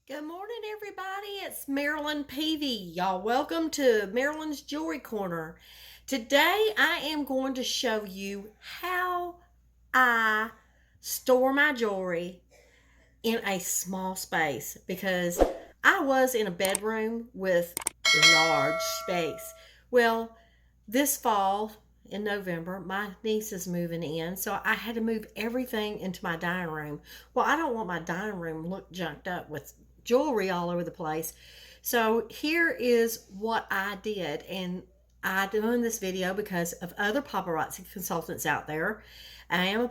Good morning, everybody. It's Marilyn Peavy. Y'all, welcome to Marilyn's Jewelry Corner. Today, I am going to show you how I store my jewelry in a small space because I was in a bedroom with large space. Well, this fall in November, my niece is moving in, so I had to move everything into my dining room. Well, I don't want my dining room look junked up with jewelry all over the place. So here is what I did, and I doing this video because of other paparazzi consultants out there. I am a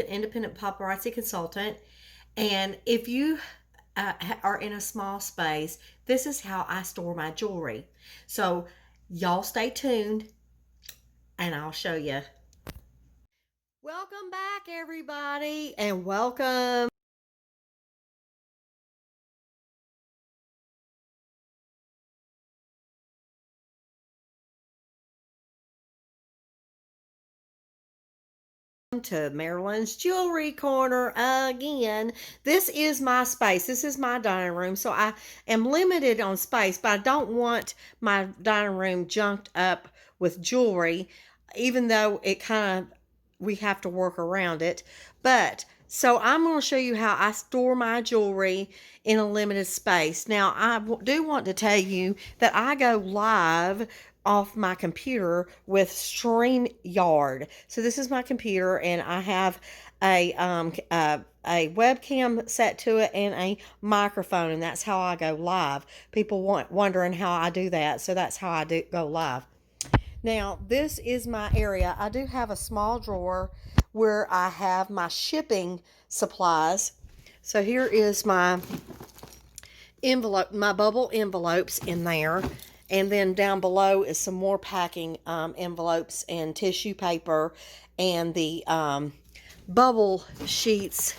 independent paparazzi consultant, and if you are in a small space, this is how I store my jewelry. So y'all stay tuned and I'll show you. Welcome back, everybody, and welcome to Marilyn's Jewelry Corner again. This is my space. This is my dining room. So I am limited on space, but I don't want my dining room junked up with jewelry, even though it kind of, we have to work around it. But so I'm going to show you how I store my jewelry in a limited space. Now, I do want to tell you that I go live off my computer with StreamYard. So this is my computer, and I have a webcam set to it and a microphone, and that's how I go live. People wondering how I do that, so that's how I do go live. Now, this is my area. I do have a small drawer where I have my shipping supplies. So here is my envelope, my bubble envelopes in there. And then down below is some more packing envelopes and tissue paper and the bubble sheets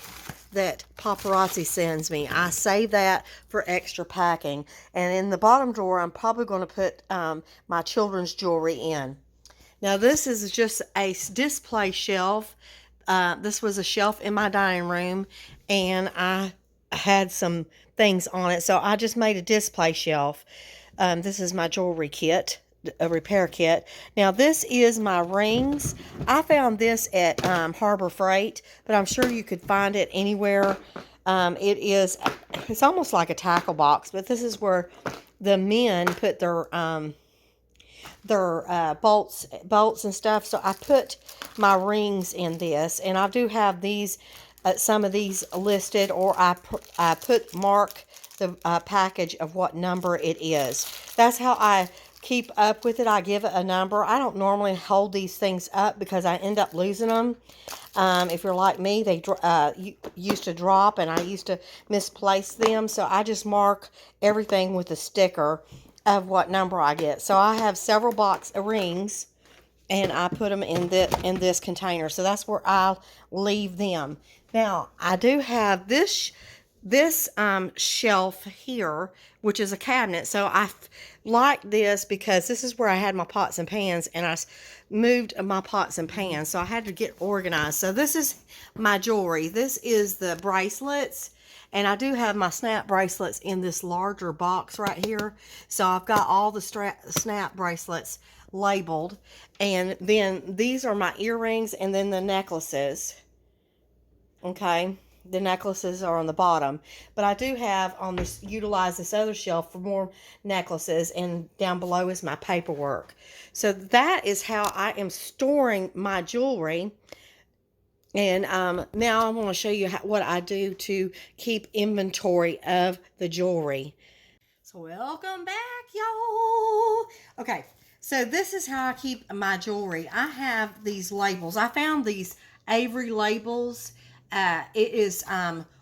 that Paparazzi sends me. I save that for extra packing. And in the bottom drawer, I'm probably going to put my children's jewelry in. Now, this is just a display shelf. This was a shelf in my dining room, and I had some things on it, so I just made a display shelf. This is my jewelry kit, a repair kit. Now, this is my rings. I found this at Harbor Freight, but I'm sure you could find it anywhere. It's almost like a tackle box, but this is where the men put their bolts and stuff. So I put my rings in this, and I do have these, some of these listed, or I mark the package of what number it is. That's how I keep up with it. I give it a number. I don't normally hold these things up because I end up losing them. If you're like me, they used to drop, and I used to misplace them. So I just mark everything with a sticker of what number I get. So I have several boxes of rings, and I put them in this container. So that's where I'll leave them. Now, I do have this shelf here, which is a cabinet. So I like this because this is where I had my pots and pans, and I moved my pots and pans. So I had to get organized. So this is my jewelry. This is the bracelets. And I do have my snap bracelets in this larger box right here. So I've got all the snap bracelets labeled. And then these are my earrings, and then the necklaces. Okay. The necklaces are on the bottom. But I do have utilize this other shelf for more necklaces. And down below is my paperwork. So that is how I am storing my jewelry. And now I want to show you what I do to keep inventory of the jewelry. So welcome back, y'all. Okay, so this is how I keep my jewelry. I have these labels. I found these Avery labels. It is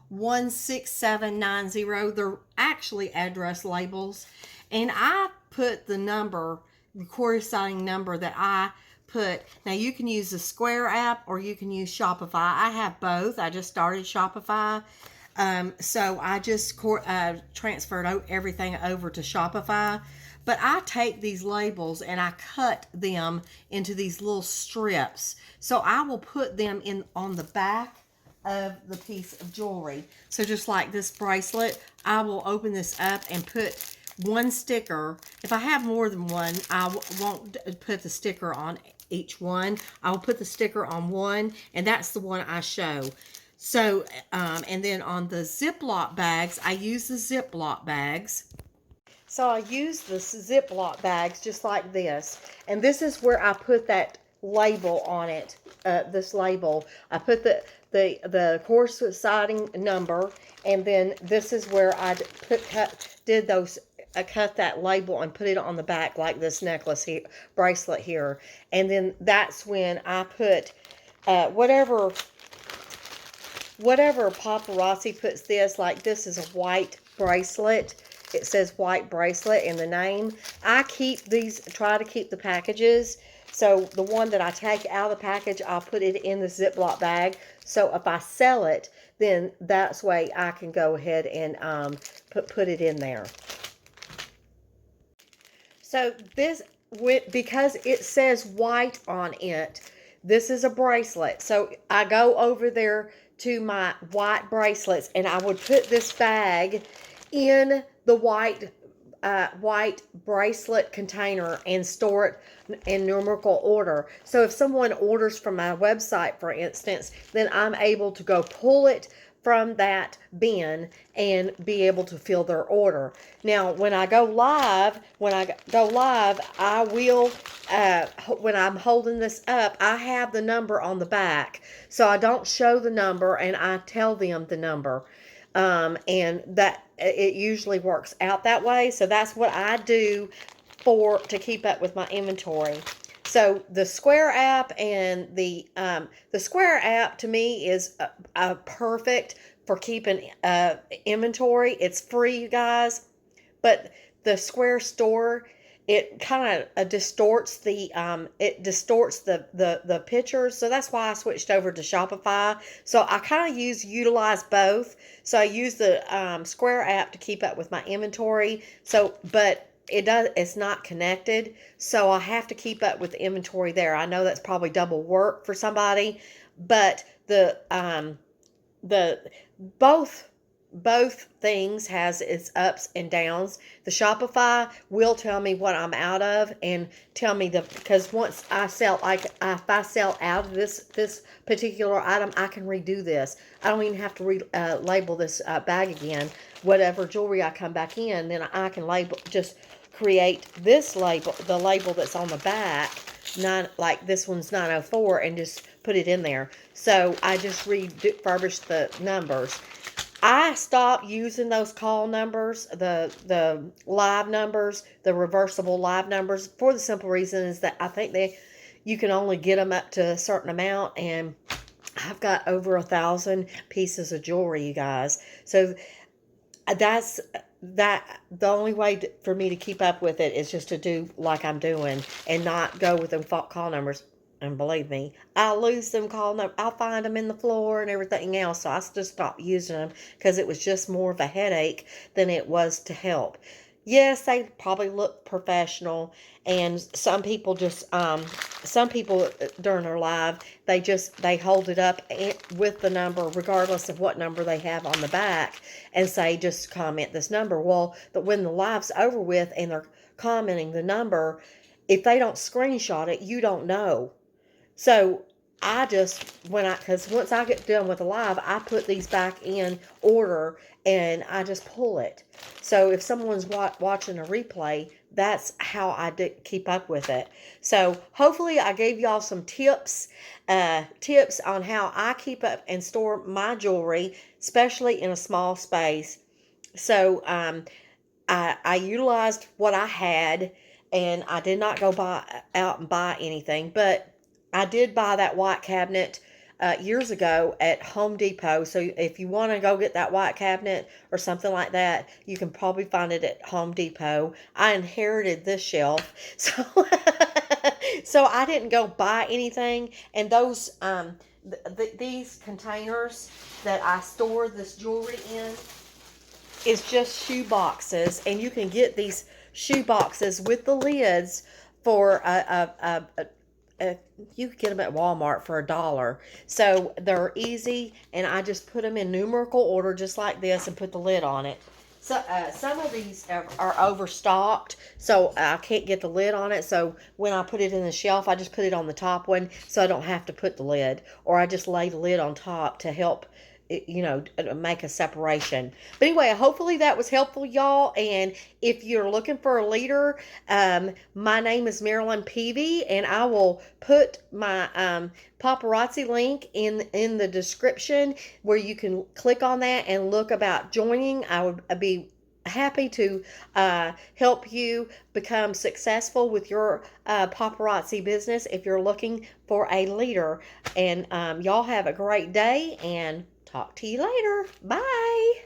16790. They're actually address labels. And I put the corresponding number that I put. Now, you can use the Square app or you can use Shopify. I have both. I just started Shopify. So I just transferred everything over to Shopify. But I take these labels and I cut them into these little strips. So I will put them on the back of the piece of jewelry. So just like this bracelet, I will open this up and put one sticker. If I have more than one, I won't put the sticker on each one. I'll put the sticker on one, and that's the one I show. So, and then on the Ziploc bags, I use the Ziploc bags. So I use the Ziploc bags just like this. And this is where I put that label on it, this label. I put the corresponding number, and then this is where I did those, I cut that label and put it on the back like this necklace here, bracelet here. And then that's when I put whatever Paparazzi puts this, like this is a white bracelet. It says white bracelet in the name. I keep these, try to keep the packages. So the one that I take out of the package, I'll put it in the Ziploc bag. So if I sell it, then that's way I can go ahead and put it in there. So this, because it says white on it, this is a bracelet. So I go over there to my white bracelets, and I would put this bag in the white bracelet container and store it in numerical order. So if someone orders from my website, for instance, then I'm able to go pull it from that bin and be able to fill their order. Now, when I go live, I will, when I'm holding this up, I have the number on the back. So I don't show the number, and I tell them the number. And that it usually works out that way. So that's what I do to keep up with my inventory. So the Square app and the Square app to me is perfect for keeping inventory. It's free, you guys, but the Square store, it kind of distorts the the pictures. So that's why I switched over to Shopify. So I kind of utilize both. So I use the Square app to keep up with my inventory. So, but it's not connected, so I have to keep up with the inventory there. I know that's probably double work for somebody, but the both things has its ups and downs. The Shopify will tell me what I'm out of and tell me because once I sell, like if I sell out of this particular item, I can redo this. I don't even have to label this bag again. Whatever jewelry I come back in, then I can just create this label, the label that's on the back, like this one's 904, and just put it in there. So I just refurbish the numbers. I stopped using those call numbers, the live numbers, the reversible live numbers, for the simple reason is that I think you can only get them up to a certain amount, and I've got over 1,000 pieces of jewelry, you guys. So that's the only way for me to keep up with it is just to do like I'm doing and not go with them call numbers. And believe me, I'll lose them call numbers. I'll find them in the floor and everything else. So I just stopped using them because it was just more of a headache than it was to help. Yes, they probably look professional, and some people during their live, they hold it up with the number regardless of what number they have on the back and say, just comment this number. Well, but when the live's over with and they're commenting the number, if they don't screenshot it, you don't know. So I just, because once I get done with the live, I put these back in order and I just pull it. So if someone's watching a replay, that's how I keep up with it. So hopefully I gave y'all some tips on how I keep up and store my jewelry, especially in a small space. So I utilized what I had, and I did not go out and buy anything, but I did buy that white cabinet years ago at Home Depot. So if you want to go get that white cabinet or something like that, you can probably find it at Home Depot. I inherited this shelf, so so I didn't go buy anything. And those these containers that I store this jewelry in is just shoe boxes, and you can get these shoe boxes with the lids for you could get them at Walmart for $1. So they're easy, and I just put them in numerical order just like this and put the lid on it. So some of these are overstocked, so I can't get the lid on it. So when I put it in the shelf, I just put it on the top one, so I don't have to put the lid, or I just lay the lid on top to help, make a separation. But anyway, hopefully that was helpful, y'all. And if you're looking for a leader, my name is Marilyn Peavy, and I will put my paparazzi link in the description where you can click on that and look about joining. I would be happy to help you become successful with your paparazzi business if you're looking for a leader. And y'all have a great day, and talk to you later. Bye.